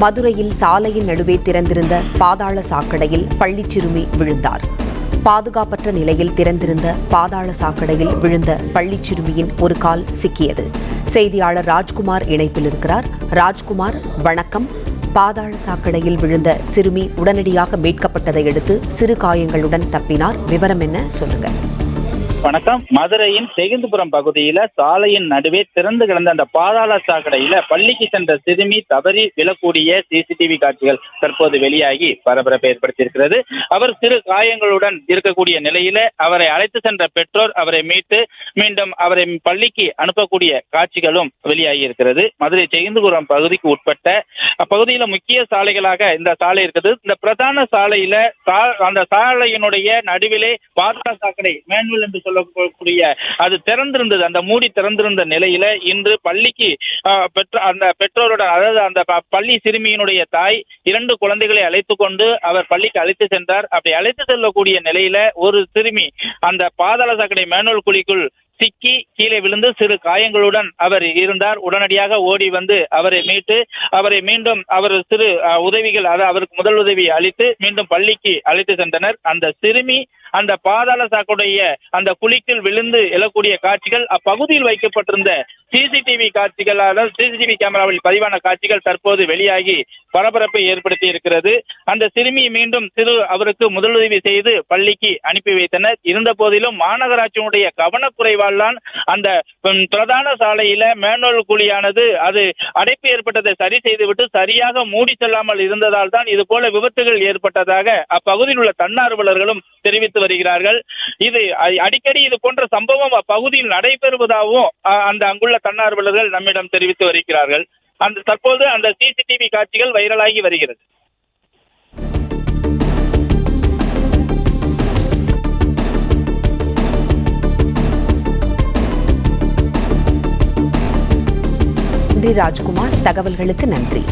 மதுரையில் சாலையின் நடுவே திறந்திருந்த பாதாள சாக்கடையில் பள்ளி சிறுமி விழுந்தார். பாதுகாப்பற்ற நிலையில் திறந்திருந்த பாதாள சாக்கடையில் விழுந்த பள்ளி சிறுமியின் ஒரு கால் சிக்கியது. செய்தியாளர் ராஜ்குமார் இணைப்பில் இருக்கிறார். ராஜ்குமார், வணக்கம். பாதாள சாக்கடையில் விழுந்த சிறுமி உடனடியாக மீட்கப்பட்டதை அடுத்து சிறு காயங்களுடன் தப்பினார். விவரம் என்ன, சொல்லுங்க. வணக்கம். மதுரையின் செகுந்துபுரம் பகுதியில சாலையின் நடுவே திறந்து கிடந்த அந்த பாதாள சாக்கடையில பள்ளிக்கு சென்ற சிறுமி தவறி விழக்கூடிய சிசிடிவி காட்சிகள் தற்போது வெளியாகி பரபரப்பை ஏற்படுத்தியிருக்கிறது. அவர் சிறு காயங்களுடன் இருக்கக்கூடிய நிலையில அவரை அழைத்து சென்ற பெற்றோர் அவரை மீட்டு மீண்டும் அவரை பள்ளிக்கு அனுப்பக்கூடிய காட்சிகளும் வெளியாகி இருக்கிறது. மதுரை செகுந்துபுரம் பகுதிக்கு உட்பட்ட அப்பகுதியில முக்கிய சாலைகளாக இந்த சாலை இருக்குது. இந்த பிரதான சாலையில அந்த சாலையினுடைய நடுவிலே பாதாள சாக்கடை மேனுவல் என்று சொல்லக்கூடிய அது திறந்திருந்தது. அந்த மூடி திறந்திருந்த நிலையில இன்று பள்ளிக்கு அந்த பெற்றோருடன், அதாவது அந்த பள்ளி சிறுமியினுடைய தாய் 2 குழந்தைகளை அழைத்து கொண்டு அவர் பள்ளிக்கு அழைத்து சென்றார். அப்படி அழைத்து செல்லக்கூடிய நிலையில ஒரு சிறுமி அந்த பாதாள சாக்கடை மேனுவல் குழிக்குள் சிக்கி கீழே விழுந்து சிறு காயங்களுடன் அவர் இருந்தார். உடனடியாக ஓடி வந்து அவரை மீட்டு அவரை மீண்டும் அவர் சிறு உதவிகள், அதாவது அவருக்கு முதல் உதவி அளித்து மீண்டும் பள்ளிக்கு அழைத்து சென்றனர். அந்த சிறுமி அந்த பாதாள சாக்கடைய அந்த குழிக்குள் விழுந்து எழக்கூடிய காட்சிகள் அப்பகுதியில் வைக்கப்பட்டிருந்த சிசிடிவி காட்சிகள், அதாவது சிசிடிவி கேமராவில் பதிவான காட்சிகள் தற்போது வெளியாகி பரபரப்பை ஏற்படுத்தி இருக்கிறது. அந்த சிறுமி மீண்டும் அவருக்கு முதலுதவி செய்து பள்ளிக்கு அனுப்பி வைத்தனர். இருந்த போதிலும் மாநகராட்சியினுடைய கவனக்குறைவால் தான் அந்த பிரதான சாலையில மேனுவல் குழியானது அது அடைப்பு ஏற்பட்டதை சரி செய்துவிட்டு சரியாக மூடி செல்லாமல் இருந்ததால் தான் இது போல விபத்துகள் ஏற்பட்டதாக அப்பகுதியில் உள்ள தன்னார்வலர்களும் தெரிவித்து வருகிறார்கள். இது அடிக்கடி இது போன்ற சம்பவம் அப்பகுதியில் நடைபெறுவதாகவும் அங்குள்ள தன்னார்வலர்கள் நம்மிடம் தெரிவித்து வருகிறார்கள். தற்போது அந்த சிசிடிவி காட்சிகள் வைரலாகி வருகிறது. ராஜ்குமார், தகவல்களுக்கு நன்றி.